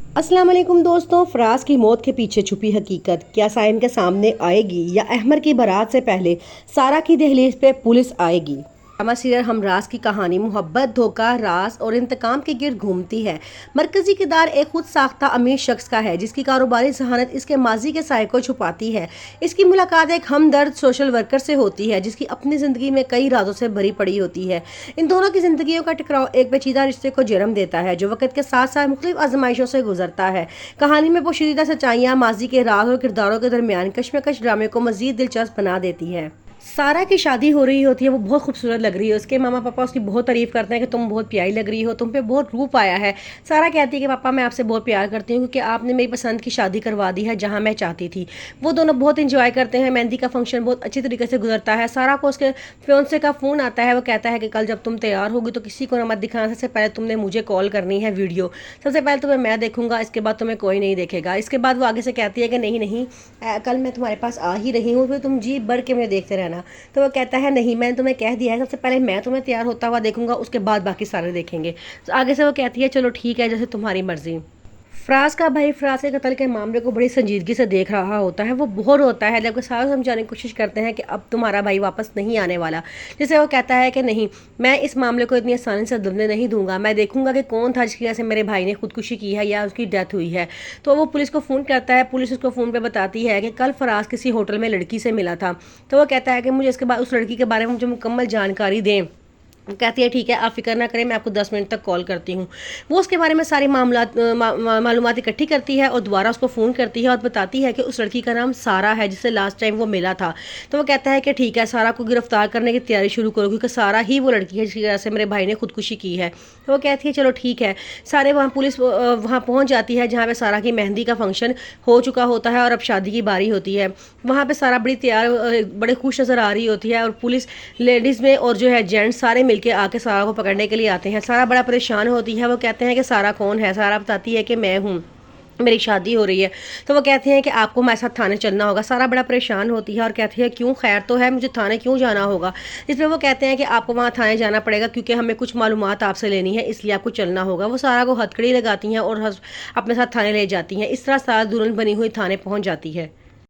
अस्सलाम वालेकुम दोस्तों, फराज की मौत के पीछे छुपी हकीकत क्या साइम के सामने आएगी या अहमर की बारात से पहले सारा की दहलीज पे पुलिस आएगी। ड्रामा सीरियल हमराज की कहानी मोहब्बत, धोखा, राज और इंतकाम के गिर्द घूमती है। मरकजी किरदार एक खुद साख्ता अमीर शख्स का है जिसकी कारोबारी जहानत इसके माजी के साय को छुपाती है। इसकी मुलाकात एक हमदर्द सोशल वर्कर से होती है जिसकी अपनी ज़िंदगी में कई राजों से भरी पड़ी होती है। इन दोनों की ज़िंदगियों का टकराव एक पेचीदा रिश्ते को जन्म देता है जो वक्त के साथ साथ मुख्तलिफ आजमाइशों से गुजरता है। कहानी में पोशीदा सच्चाइयाँ, माजी के राज और किरदारों के दरमियान कश्मकश ड्रामे को मज़ीद दिलचस्प बना देती है। सारा की शादी हो रही होती है, वो बहुत खूबसूरत लग रही है। उसके मामा पापा उसकी बहुत तारीफ करते हैं कि तुम बहुत प्यारी लग रही हो, तुम पे बहुत रूप आया है। सारा कहती है कि पापा मैं आपसे बहुत प्यार करती हूँ क्योंकि आपने मेरी पसंद की शादी करवा दी है जहाँ मैं चाहती थी। वो दोनों बहुत इंजॉय करते हैं। मेहंदी का फंक्शन बहुत अच्छी तरीके से गुजरता है। सारा को उसके फियोंसे का फ़ोन आता है। वो कहता है कि कल जब तुम तैयार होगी तो किसी को ना मत दिखाना, सबसे पहले तुमने मुझे कॉल करनी है वीडियो। सबसे पहले तुम्हें मैं देखूंगा, इसके बाद तुम्हें कोई नहीं देखेगा। इसके बाद वो आगे से कहती है कि नहीं नहीं, कल मैं तुम्हारे पास आ ही रही हूँ, फिर तुम जी भर के मुझे देखते रहना। तो वो कहता है नहीं, मैंने तुम्हें कह दिया है, सबसे पहले मैं तुम्हें तैयार होता हुआ देखूंगा, उसके बाद बाकी सारे देखेंगे। तो आगे से वो कहती है चलो ठीक है, जैसे तुम्हारी मर्जी। फराज का भाई फराज के कत्ल के मामले को बड़ी संजीदगी से देख रहा होता है। वो बहुत रोता है जबकि सारा समझाने की कोशिश करते हैं कि अब तुम्हारा भाई वापस नहीं आने वाला। जिसे वो कहता है कि नहीं, मैं इस मामले को इतनी आसानी से दबने नहीं दूंगा। मैं देखूंगा कि कौन था जिसकी वजह से मेरे भाई ने खुदकुशी की है या उसकी डेथ हुई है। तो वो पुलिस को फ़ोन करता है। पुलिस उसको फ़ोन पर बताती है कि कल फराज किसी होटल में लड़की से मिला था। तो वो कहता है कि मुझे इसके बाद उस लड़की के बारे में मुझे मुकम्मल जानकारी दें। कहती है ठीक है, आप फिक्र ना करें, मैं आपको 10 मिनट तक कॉल करती हूँ। वो उसके बारे में सारी मालूमात इकट्ठी करती है और दोबारा उसको फ़ोन करती है और बताती है कि उस लड़की का नाम सारा है जिससे लास्ट टाइम वो मिला था। तो वो कहता है कि ठीक है, सारा को गिरफ्तार करने की तैयारी शुरू करो क्योंकि सारा ही वो लड़की है जिसकी वजह से मेरे भाई ने खुदकुशी की है। तो वो कहती है चलो ठीक है। सारे वहाँ पुलिस वहाँ पहुँच जाती है जहाँ पर सारा की मेहंदी का फंक्शन हो चुका होता है और अब शादी की बारी होती है। वहाँ पर सारा बड़ी तैयार, बड़े खुश नज़र आ रही होती है और पुलिस लेडीज़ में और जो है जेंट्स सारे के आके सारा को पकड़ने के लिए आते हैं। सारा बड़ा परेशान होती है। वो कहते हैं कि सारा कौन है। सारा बताती है कि मैं हूँ, मेरी शादी हो रही है। तो वो कहते हैं कि आपको हमारे साथ थाने चलना होगा। सारा बड़ा परेशान होती है और कहती है क्यों, खैर तो है, मुझे थाने क्यों जाना होगा। इसमें वो कहते हैं कि आपको वहाँ थाने जाना पड़ेगा क्योंकि हमें कुछ मालूमात आपसे लेनी है, इसलिए आपको चलना होगा। वो सारा को हथकड़ी लगाती हैं और अपने साथ थाने ले जाती हैं। इस तरह सारा दुल्हन बनी हुई थाने पहुँच जाती है।